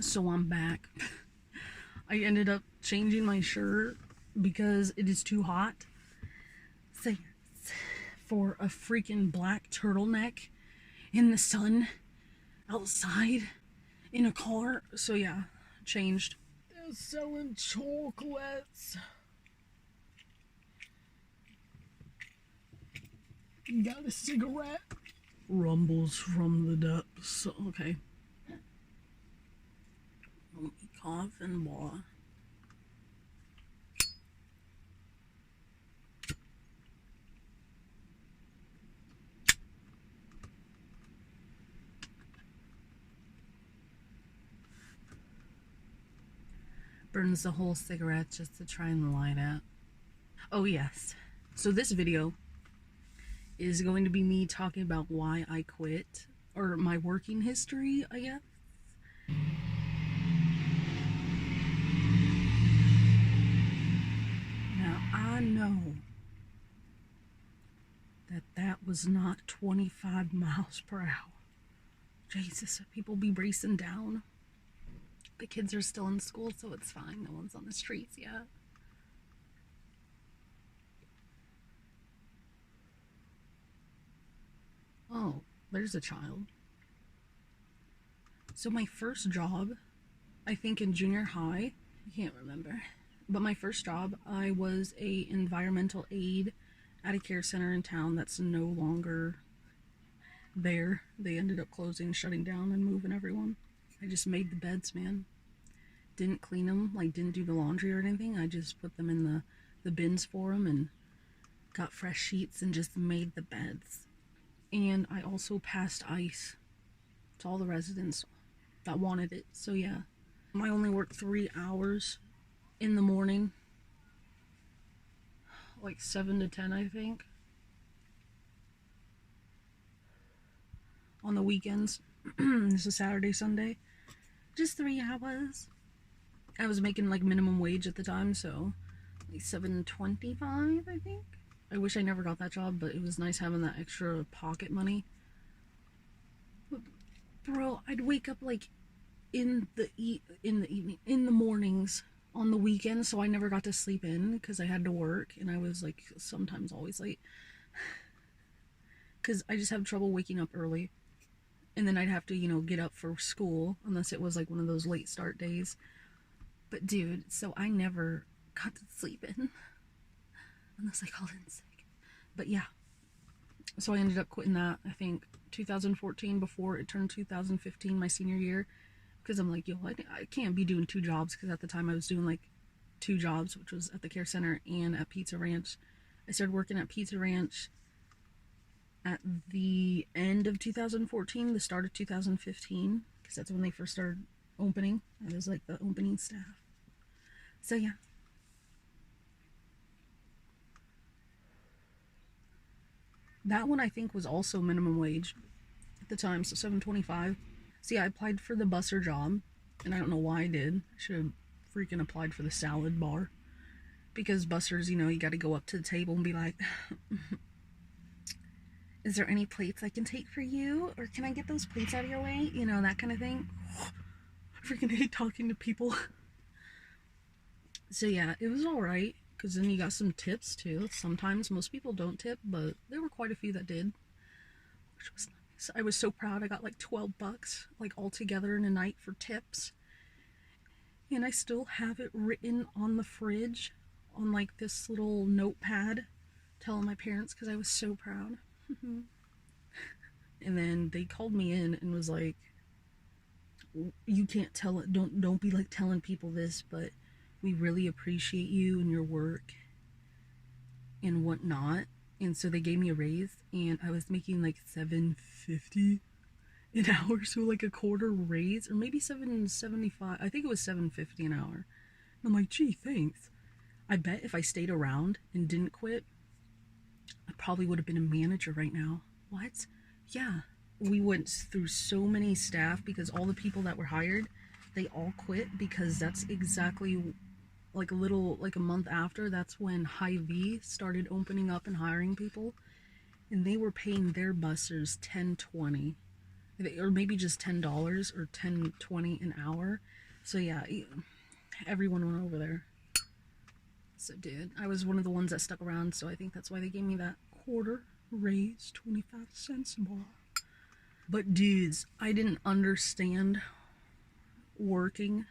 So I'm back. I ended up changing my shirt because it is too hot. So for a freaking black turtleneck in the sun outside in a car. So yeah, changed. They're selling chocolates. You got a cigarette? Rumbles from the depths. Okay. Let me cough and blah. Burns the whole cigarette just to try and light it. Oh yes. So this video is going to be me talking about why I quit, or my working history, I guess. Now I know that was not 25 miles per hour. Jesus, people be racing down. The kids are still in school, so it's fine. No one's on the streets yet. Oh, there's a child. So my first job, I think in junior high, I can't remember, but my first job, I was a environmental aide at a care center in town that's no longer there. They ended up closing, shutting down, and moving everyone. I just made the beds, man. Didn't clean them, like didn't do the laundry or anything. I just put them in the bins for them and got fresh sheets and just made the beds. And I also passed ice to all the residents that wanted it. So yeah, I only worked 3 hours in the morning, like 7 to 10, I think. On the weekends, this is Saturday, Sunday, just 3 hours. I was making like minimum wage at the time, so like $7.25, I think. I wish I never got that job, but it was nice having that extra pocket money. But bro, I'd wake up like in the evening, in the mornings, on the weekends, so I never got to sleep in because I had to work, and I was like sometimes always late because I just have trouble waking up early, and then I'd have to get up for school unless it was like one of those late start days. But dude, so I never got to sleep in unless I called in sick. But yeah, so I ended up quitting that, I think 2014, before it turned 2015, my senior year, because I'm like, yo, I can't be doing 2 jobs, because at the time I was doing like 2 jobs, which was at the care center and at Pizza Ranch. I started working at Pizza Ranch at the end of 2014, the start of 2015, because that's when they first started opening. I was like the opening staff. So yeah. That one I think was also minimum wage at the time, so $7.25. See, I applied for the busser job, and I don't know why I did. I should have freaking applied for the salad bar. Because bussers, you gotta go up to the table and be like, is there any plates I can take for you? Or can I get those plates out of your way? That kind of thing. I freaking hate talking to people. So yeah, it was alright, because then you got some tips too. Sometimes most people don't tip, but there were quite a few that did, which was nice. I was so proud. I got like $12, like all together in a night for tips. And I still have it written on the fridge on like this little notepad, telling my parents, because I was so proud. And then they called me in and was like, you can't tell it, don't be like telling people this, but we really appreciate you and your work and whatnot. And so they gave me a raise, and I was making like $7.50 an hour, so like a quarter raise, or maybe $7.75. I think it was $7.50 an hour. And I'm like, gee, thanks. I bet if I stayed around and didn't quit, I probably would have been a manager right now. What? Yeah. We went through so many staff because all the people that were hired, they all quit, because that's exactly like a month after, that's when Hy-Vee started opening up and hiring people, and they were paying their bussers $10.20 or maybe just $10 or 10-20 an hour. So yeah, everyone went over there. So dude, I was one of the ones that stuck around, so I think that's why they gave me that quarter raise, 25 cents more. But dudes, I didn't understand working,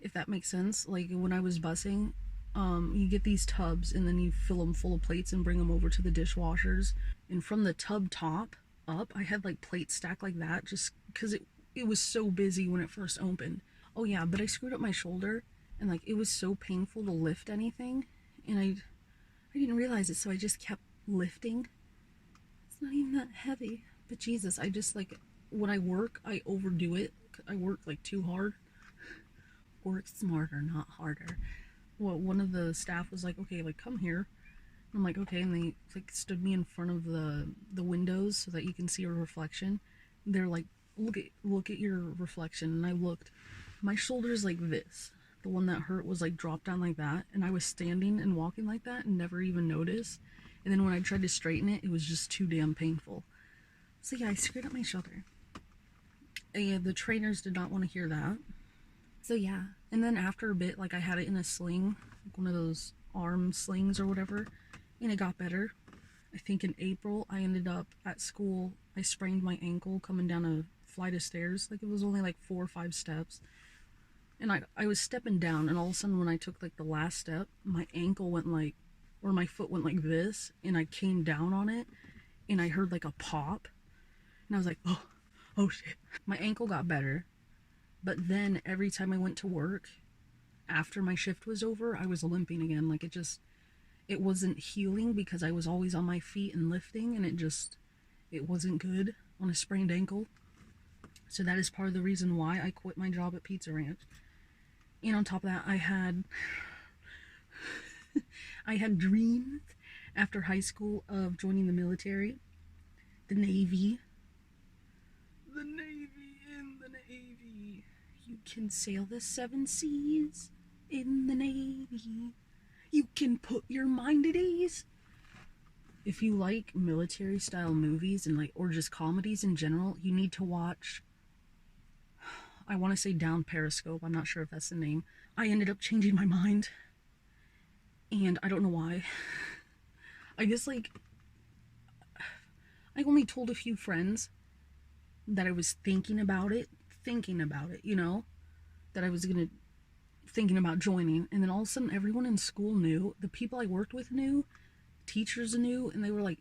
if that makes sense. Like when I was busing, you get these tubs and then you fill them full of plates and bring them over to the dishwashers. And from the tub top up, I had like plates stacked like that just because it was so busy when it first opened. Oh yeah, but I screwed up my shoulder and like it was so painful to lift anything, and I didn't realize it, so I just kept lifting. It's not even that heavy, but Jesus, I just like when I work, I overdo it. I work like too hard. Work smarter, not harder. Well, one of the staff was like, "Okay, like come here." I'm like, "Okay," and they like stood me in front of the windows so that you can see a reflection. They're like, look at your reflection," and I looked. My shoulder's like this. The one that hurt was like dropped down like that, and I was standing and walking like that and never even noticed. And then when I tried to straighten it, it was just too damn painful. So yeah, I screwed up my shoulder. And the trainers did not want to hear that. So yeah, and then after a bit, like I had it in a sling, like one of those arm slings or whatever, and it got better. I think in April, I ended up at school. I sprained my ankle coming down a flight of stairs. Like it was only like 4 or 5 steps. And I was stepping down, and all of a sudden, when I took like the last step, my ankle went like, or my foot went like this, and I came down on it, and I heard like a pop, and I was like, oh shit. My ankle got better, but then every time I went to work, after my shift was over, I was limping again. Like it wasn't healing because I was always on my feet and lifting, and it wasn't good on a sprained ankle. So that is part of the reason why I quit my job at Pizza Ranch. And on top of that, I had dreams after high school of joining the military, the Navy. The Navy, in the Navy. You can sail the 7 seas in the Navy. You can put your mind at ease. If you like military style movies and like, or just comedies in general, you need to watch, I want to say Down Periscope. I'm not sure if that's the name. I ended up changing my mind, and I don't know why. I guess like I only told a few friends that I was thinking about it, that I was gonna thinking about joining, and then all of a sudden everyone in school knew, the people I worked with knew, teachers knew, and they were like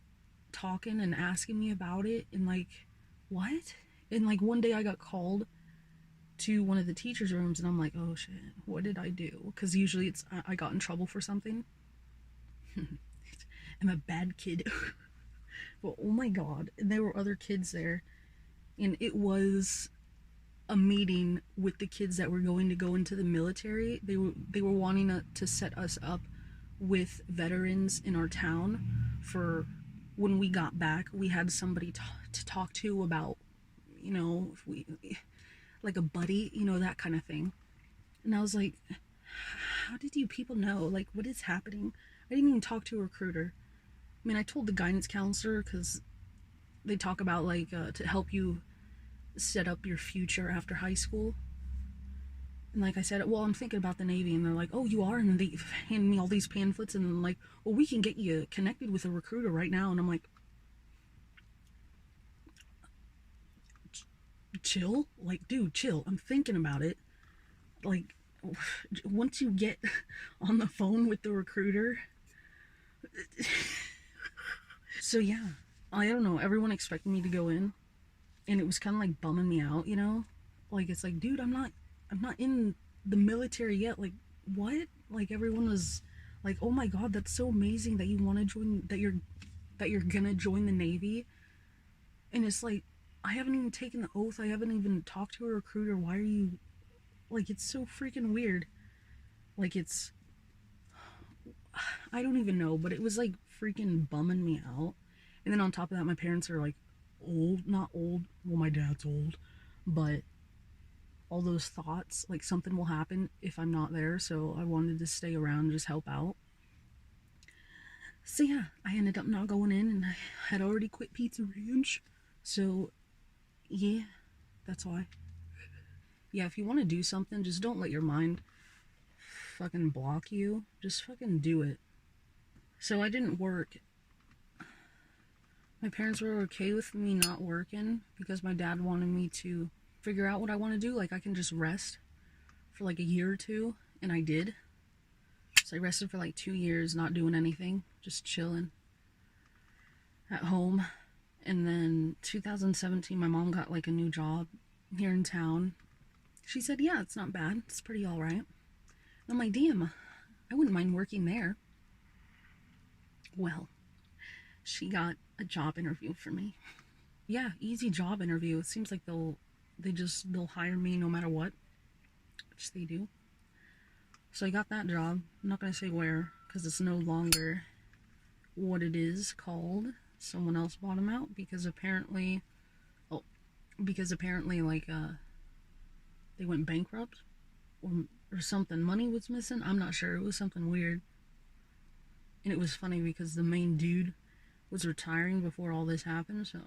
talking and asking me about it, and like, what? And like one day I got called to one of the teachers' rooms, and I'm like, oh shit, what did I do? Because usually it's I got in trouble for something. I'm a bad kid. But oh my god, and there were other kids there, and it was a meeting with the kids that were going to go into the military. They were wanting to set us up with veterans in our town for when we got back. We had somebody to talk to about, if we like a buddy, that kind of thing. And I was like, how did you people know? Like, what is happening? I didn't even talk to a recruiter. I mean, I told the guidance counselor because they talk about like to help you set up your future after high school. And like I said, well, I'm thinking about the Navy, and they're like, oh, you are? And they hand me all these pamphlets, and like, well, we can get you connected with a recruiter right now. And I'm like, chill? Like, dude, chill. I'm thinking about it. Like, once you get on the phone with the recruiter. So yeah, I don't know. Everyone expected me to go in, and it was kind of like bumming me out. Like it's like, dude, I'm not in the military yet. Like what? Like everyone was like, oh my god, that's so amazing that you want to join, that you're gonna join the Navy. And it's like, I haven't even taken the oath. I haven't even talked to a recruiter. Why are you like? It's so freaking weird. Like I don't even know, but it was like freaking bumming me out. And then on top of that, my parents are like old, not old. Well, my dad's old, but all those thoughts, like something will happen if I'm not there. So I wanted to stay around and just help out. So yeah, I ended up not going in, and I had already quit Pizza Ranch. So Yeah, that's why. Yeah, if you want to do something, just don't let your mind fucking block you. Just fucking do it. So I didn't work. My parents were okay with me not working because my dad wanted me to figure out what I want to do. Like, I can just rest for like a year or two, and I did. So I rested for like 2 years, not doing anything, just chilling at home. And then 2017, my mom got like a new job here in town. She said, yeah, it's not bad. It's pretty all right. And I'm like, damn, I wouldn't mind working there. Well, she got a job interview for me. Yeah, easy job interview. It seems like they'll hire me no matter what, which they do. So I got that job. I'm not gonna say where because it's no longer what it is called. Someone else bought them out because apparently, oh, because apparently like they went bankrupt or something. Money was missing. I'm not sure. It was something weird. And it was funny because the main dude was retiring before all this happened. So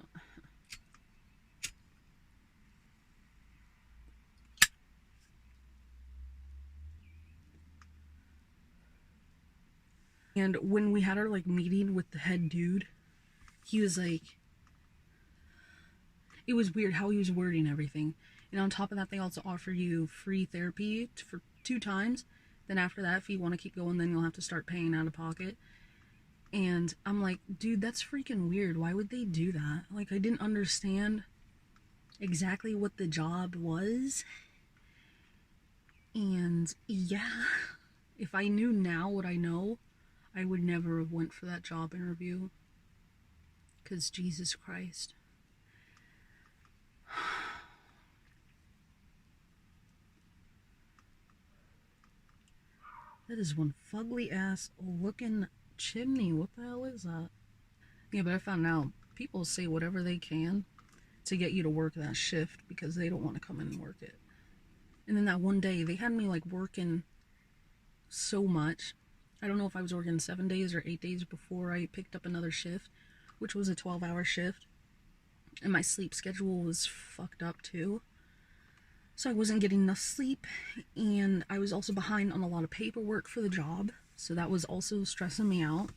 and when we had our like meeting with the head dude, he was like, it was weird how he was wording everything. And on top of that, they also offer you free therapy for 2 times. Then after that, if you want to keep going, then you'll have to start paying out of pocket. And I'm like, dude, that's freaking weird. Why would they do that? Like, I didn't understand exactly what the job was. And yeah, if I knew now what I know, I would never have went for that job interview. Because Jesus Christ. That is one fugly ass looking chimney. What the hell is that? Yeah, but I found out people say whatever they can to get you to work that shift because they don't want to come in and work it. And then that one day, they had me like working so much. I don't know if I was working 7 days or 8 days before I picked up another shift, which was a 12-hour shift. And my sleep schedule was fucked up too. So I wasn't getting enough sleep, and I was also behind on a lot of paperwork for the job. So that was also stressing me out.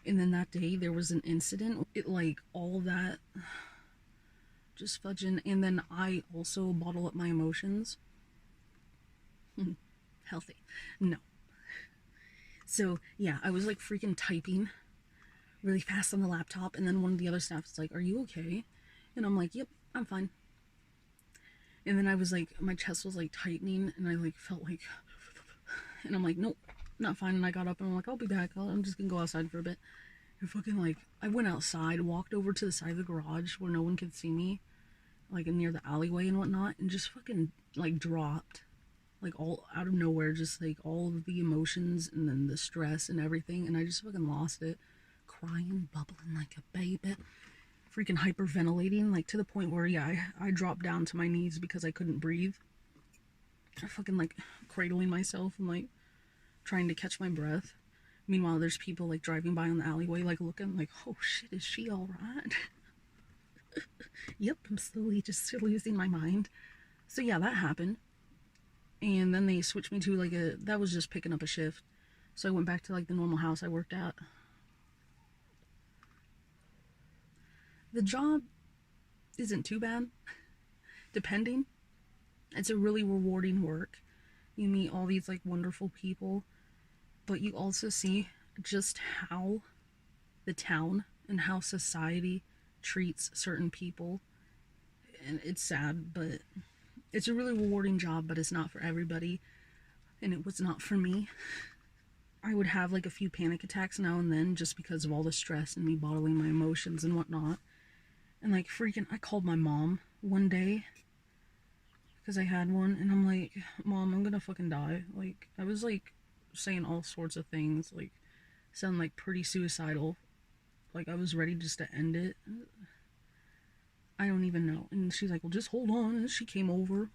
And then that day there was an incident. It like all that just fudging. And then I also bottle up my emotions. Healthy. No. So yeah, I was like freaking typing really fast on the laptop, and then one of the other staff is like, "Are you okay?" And I'm like, "Yep, I'm fine." And then I was like, my chest was like tightening, and I like felt like, and I'm like, "Nope, not fine." And I got up and I'm like, "I'll be back. I'm just gonna go outside for a bit." And fucking like, I went outside, walked over to the side of the garage where no one could see me, like near the alleyway and whatnot, and just fucking like dropped, like all out of nowhere, just like all of the emotions and then the stress and everything, and I just fucking lost it, crying, bubbling like a baby, freaking hyperventilating, like to the point where yeah, I dropped down to my knees because I couldn't breathe. I fucking like cradling myself and like trying to catch my breath. Meanwhile, there's people like driving by on the alleyway, like looking like, oh shit, is she all right? Yep, I'm slowly just losing my mind. So yeah, that happened. And then they switched me to like that was just picking up a shift. So I went back to like the normal house I worked at. The job isn't too bad, depending. It's a really rewarding work. You meet all these like wonderful people, but you also see just how the town and how society treats certain people. And it's sad, but it's a really rewarding job, but it's not for everybody. And it was not for me. I would have like a few panic attacks now and then just because of all the stress and me bottling my emotions and whatnot. And like freaking, I called my mom one day because I had one, and I'm like, "Mom, I'm gonna fucking die." Like, I was like saying all sorts of things, like, sound like pretty suicidal. Like, I was ready just to end it. I don't even know. And she's like, "Well, just hold on." And she came over.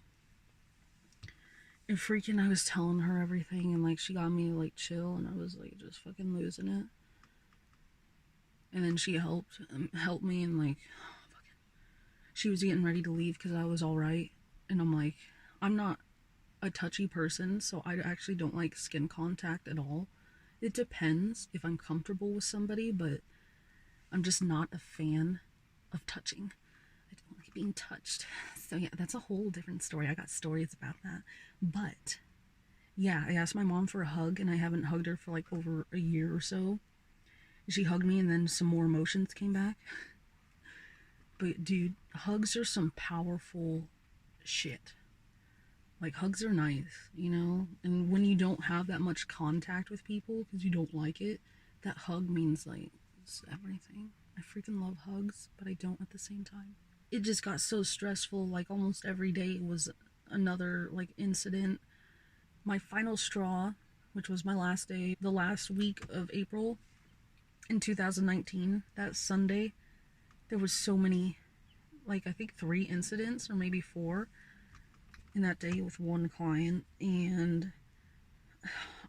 And freaking, I was telling her everything, and like, she got me to like chill, and I was like, just fucking losing it. And then she helped me, and like, she was getting ready to leave because I was all right. And I'm like, I'm not a touchy person, so I actually don't like skin contact at all. It depends if I'm comfortable with somebody, but I'm just not a fan of touching. I don't like being touched. So yeah, that's a whole different story. I got stories about that. But yeah, I asked my mom for a hug, and I haven't hugged her for like over a year or so. She hugged me, and then some more emotions came back. But dude, hugs are some powerful shit. Like, hugs are nice, you know? And when you don't have that much contact with people because you don't like it, that hug means, like, it's everything. I freaking love hugs, but I don't at the same time. It just got so stressful, like, almost every day was another, like, incident. My final straw, which was my last day, the last week of April in 2019, that Sunday, there was so many, like, I think 3 incidents or maybe 4 in that day with one client, and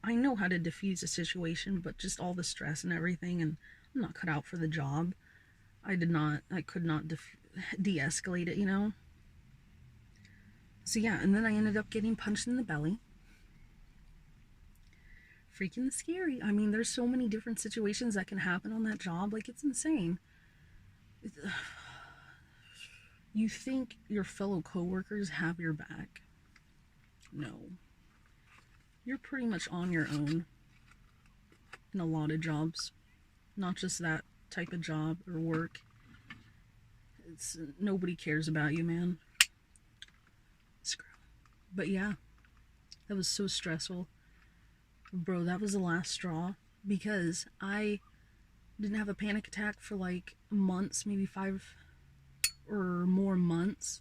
I know how to diffuse a situation, but just all the stress and everything, and I'm not cut out for the job. I could not de-escalate it, you know? So yeah, and then I ended up getting punched in the belly. Freaking scary. I mean, there's so many different situations that can happen on that job, like, it's insane. You think your fellow coworkers have your back? No. You're pretty much on your own in a lot of jobs. Not just that type of job or work. It's nobody cares about you, man. Screw. But yeah, that was so stressful. Bro, that was the last straw because I didn't have a panic attack for like months, maybe 5 or more months.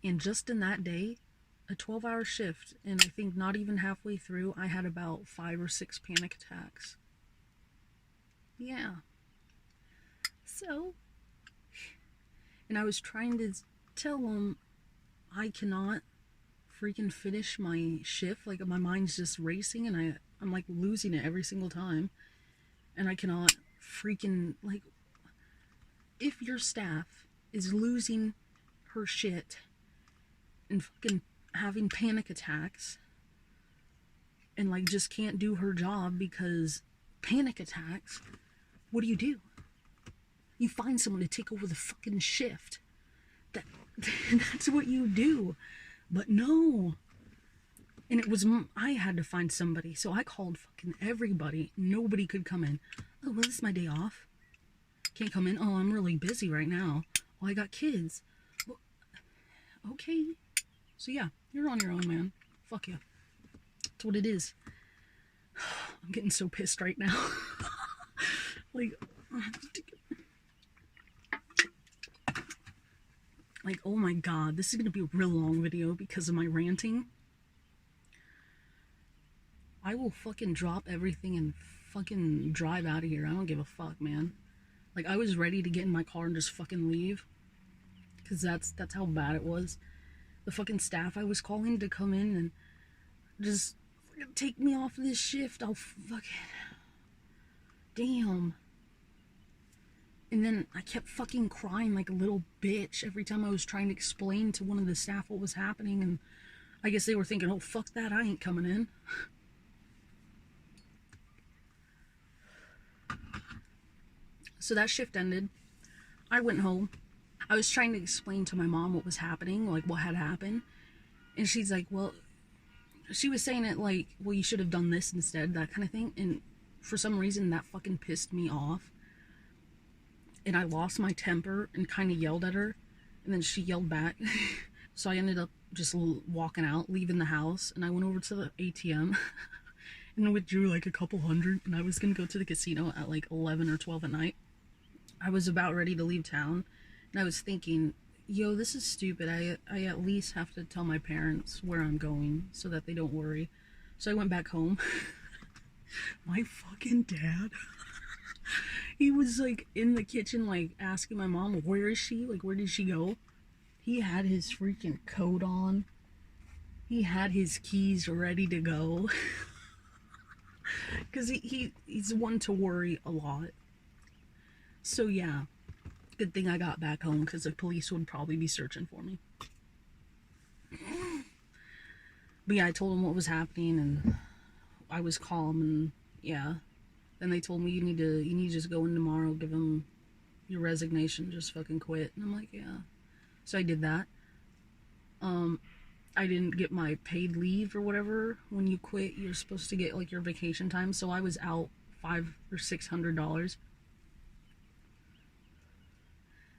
And just in that day, a 12-hour shift, and I think not even halfway through, I had about 5 or 6 panic attacks. Yeah. So, and I was trying to tell them I cannot freaking finish my shift. Like, my mind's just racing, and I'm like losing it every single time. And I cannot freaking, like, if your staff is losing her shit and fucking having panic attacks and like just can't do her job because panic attacks, what do? You find someone to take over the fucking shift. That's what you do. But no. And it was, I had to find somebody, so I called fucking everybody. Nobody could come in. Oh, well, this is my day off. Can't come in. Oh, I'm really busy right now. Oh, I got kids. Well, okay. So yeah, you're on your own, man. Fuck you. That's what it is. I'm getting so pissed right now. like, oh my god, this is gonna be a real long video because of my ranting. I will fucking drop everything and fucking drive out of here. I don't give a fuck, man. Like, I was ready to get in my car and just fucking leave. Because that's how bad it was. The fucking staff I was calling to come in and just take me off of this shift. I'll fucking... Damn. And then I kept fucking crying like a little bitch every time I was trying to explain to one of the staff what was happening. And I guess they were thinking, oh, fuck that, I ain't coming in. So that shift ended. I went home. I was trying to explain to my mom what was happening, like what had happened. And she's like, well, she was saying it like, well, you should have done this instead, that kind of thing. And for some reason, that fucking pissed me off. And I lost my temper and kind of yelled at her. And then she yelled back. So I ended up just walking out, leaving the house. And I went over to the ATM and withdrew like a couple hundred. And I was going to go to the casino at like 11 or 12 at night. I was about ready to leave town. And I was thinking, yo, this is stupid. I at least have to tell my parents where I'm going so that they don't worry. So I went back home. My fucking dad... He was like in the kitchen, like asking my mom, where is she? Like, where did she go? He had his freaking coat on. He had his keys ready to go. Because he's one to worry a lot. So yeah, Good thing I got back home because the police would probably be searching for me. But yeah, I told them what was happening and I was calm, and yeah. Then they told me you need to just go in tomorrow, give them your resignation, just fucking quit. And I'm like, yeah. So I did that. I didn't get my paid leave or whatever. When you quit, you're supposed to get like your vacation time. So I was out $500 or $600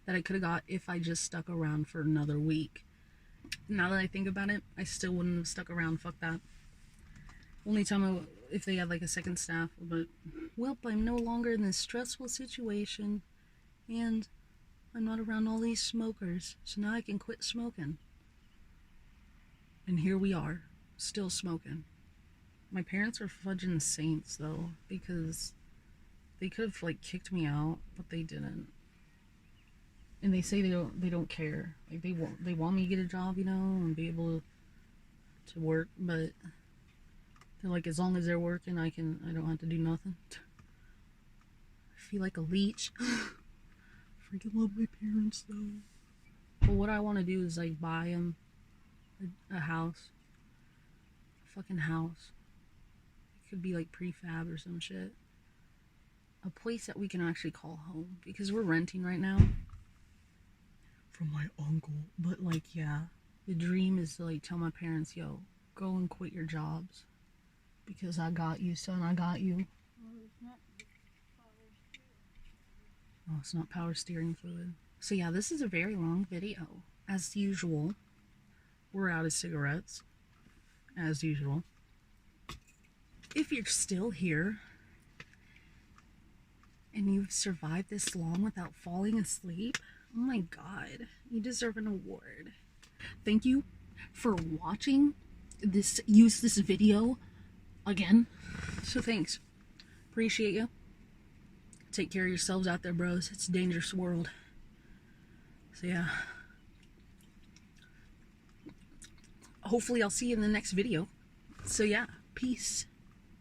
that I could have got if I just stuck around for another week. Now that I think about it, I still wouldn't have stuck around. Fuck that. Only time if they had like a second staff, but well, I'm no longer in this stressful situation, and I'm not around all these smokers, so now I can quit smoking. And here we are, still smoking. My parents are fudging saints though, because they could have like kicked me out, but they didn't. And they say they don't care. Like they want me to get a job, you know, and be able to work, but they're like, as long as they're working, I don't have to do nothing. I feel like a leech. Freaking love my parents though. But what I want to do is like buy them a house, a fucking house. It could be like prefab or some shit. A place that we can actually call home, because we're renting right now from my uncle. But like, yeah, the dream is to like tell my parents, yo, go and quit your jobs because I got you, son. I got you. Oh, it's not power steering fluid. So yeah, this is a very long video. As usual, we're out of cigarettes. As usual. If you're still here and you've survived this long without falling asleep, oh my god, you deserve an award. Thank you for watching use this video again. So thanks. Appreciate you. Take care of yourselves out there, bros. It's a dangerous world. So yeah. Hopefully I'll see you in the next video. So yeah, peace.